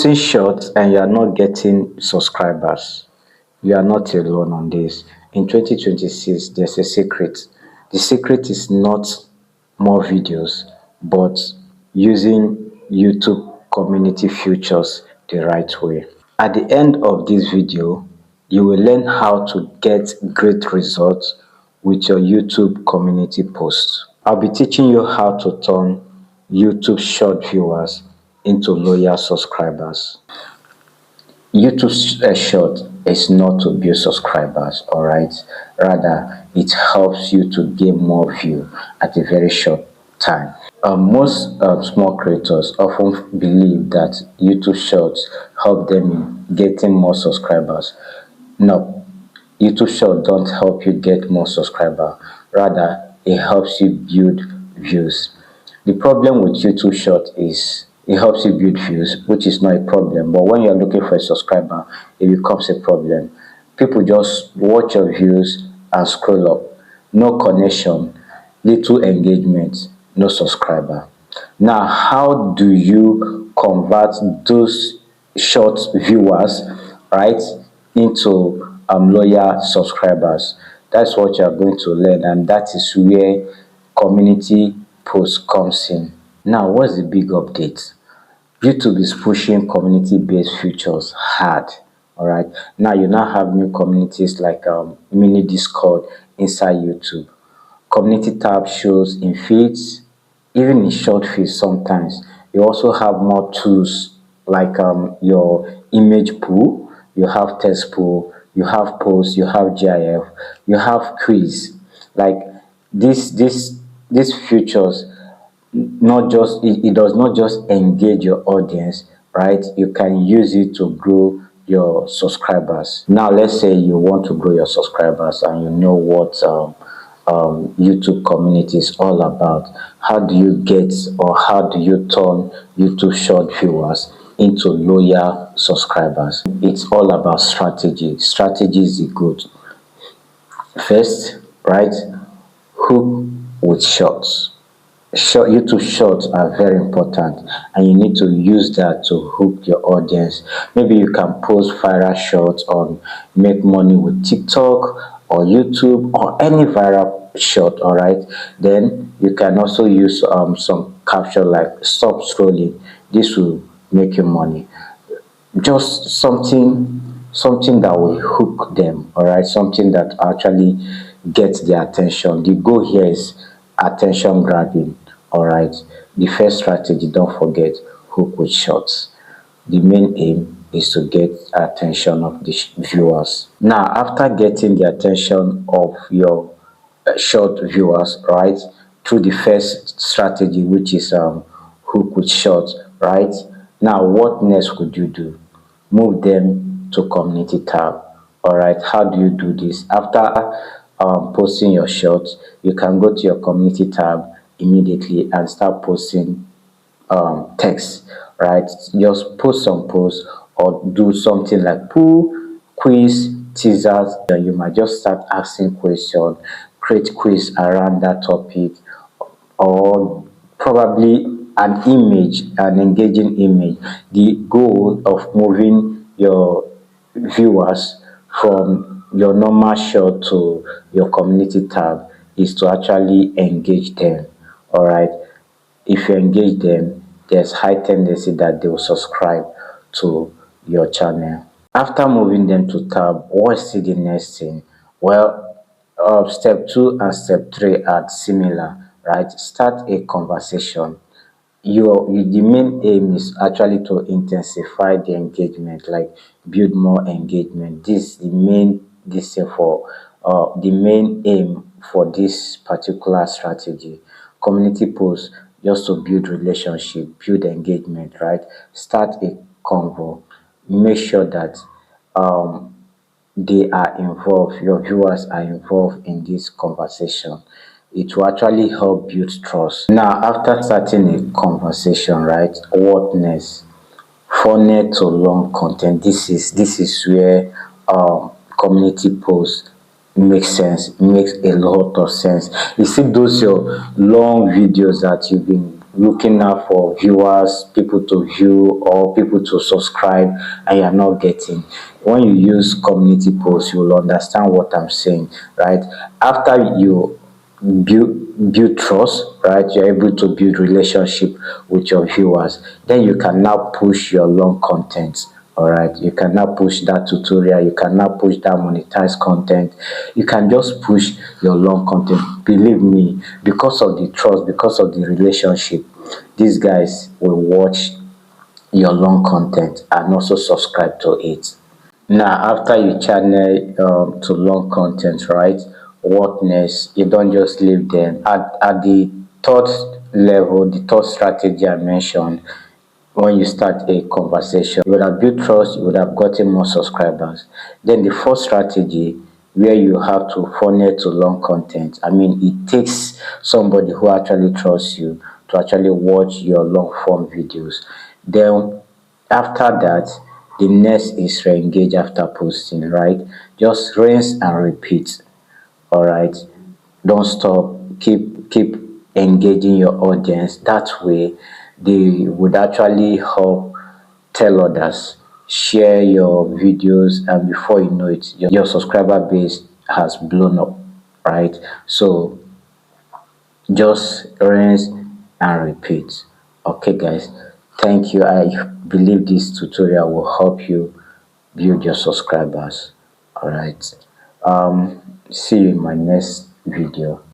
posting shorts and you are not getting subscribers, you are not alone on this. In 2026, there's a secret. The secret is not more videos, but using YouTube community features the right way. At the end of this video, you will learn how to get great results with your YouTube community posts. I'll be teaching you how to turn YouTube short viewers into loyal subscribers. YouTube short is not to build subscribers, all right? Rather, it helps you to gain more view at a very short time. Most small creators often believe that YouTube shorts help them in getting more subscribers. No, YouTube short don't help you get more subscriber. Rather, it helps you build views. The problem with YouTube short is it helps you build views, which is not a problem. But when you're looking for a subscriber, it becomes a problem. People just watch your views and scroll up. No connection, little engagement, no subscriber. Now, how do you convert those short viewers, right, into loyal subscribers? That's what you are going to learn, and that is where community post comes in. Now, what's the big update? YouTube is pushing community-based features hard. All right. Now you now have new communities like mini Discord inside YouTube. Community tab shows in feeds, even in short feeds sometimes. You also have more tools like your image pool, you have text pool, you have posts, you have GIF, you have quiz. Like these features not just it does not just engage your audience, right? You can use it to grow your subscribers. Now let's say you want to grow your subscribers and you know what YouTube community is all about. How do you get, or how do you turn YouTube short viewers into loyal subscribers? It's all about strategy. Strategy is good. First, right, hook with shorts. YouTube shorts are very important, and you need to use that to hook your audience. Maybe you can post viral shorts on make money with TikTok or YouTube or any viral short. All right, then you can also use some caption like stop scrolling. This will make you money. Just something that will hook them, all right, something that actually gets their attention. The goal here is attention grabbing. All right, the first strategy, don't forget, hook with shorts. The main aim is to get attention of the viewers. Now after getting the attention of your short viewers, right, through the first strategy, which is hook with shorts, right? Now what next could you do? Move them to community tab. All right, how do you do this? After posting your shorts, you can go to your community tab immediately and start posting text, right? Just post some posts or do something like pool, quiz, teasers. You might just start asking questions, create quiz around that topic, or probably an image, an engaging image. The goal of moving your viewers from your normal shot to your community tab is to actually engage them. All right, if you engage them, there's high tendency that they will subscribe to your channel. After moving them to tab, what's the next thing? Well, step 2 and step 3 are similar, right? Start a conversation. The main aim is actually to intensify the engagement, like build more engagement. This is the main this for the main aim for this particular strategy. Community posts just to build relationship, build engagement, right? Start a convo. Make sure that um they are involved, your viewers are involved in this conversation. It will actually help build trust. Now after starting a conversation, right, what next? Funnel to long content. This is where community posts makes sense, makes a lot of sense. You see those your long videos that you've been looking out for viewers, people to view or people to subscribe, and you're not getting. When you use community posts, you will understand what I'm saying, right? After you build trust, right, you're able to build relationship with your viewers, then you can now push your long content. All right, you can now push that tutorial, you can now push that monetized content, you can just push your long content. Believe me, because of the trust, because of the relationship, these guys will watch your long content and also subscribe to it. Now, after you channel to long content, right? What next? You don't just leave them. At the third level, the third strategy I mentioned, when you start a conversation, you would have built trust, you would have gotten more subscribers. Then the fourth strategy, where you have to funnel to long content. I mean, it takes somebody who actually trusts you to actually watch your long form videos. Then after that, the next is re-engage after posting, right? Just rinse and repeat. All right, don't stop, keep engaging your audience. That way they would actually help tell others, share your videos, and before you know it, your subscriber base has blown up, right? So just rinse and repeat. Okay guys, thank you. I believe this tutorial will help you build your subscribers. All right, see you in my next video.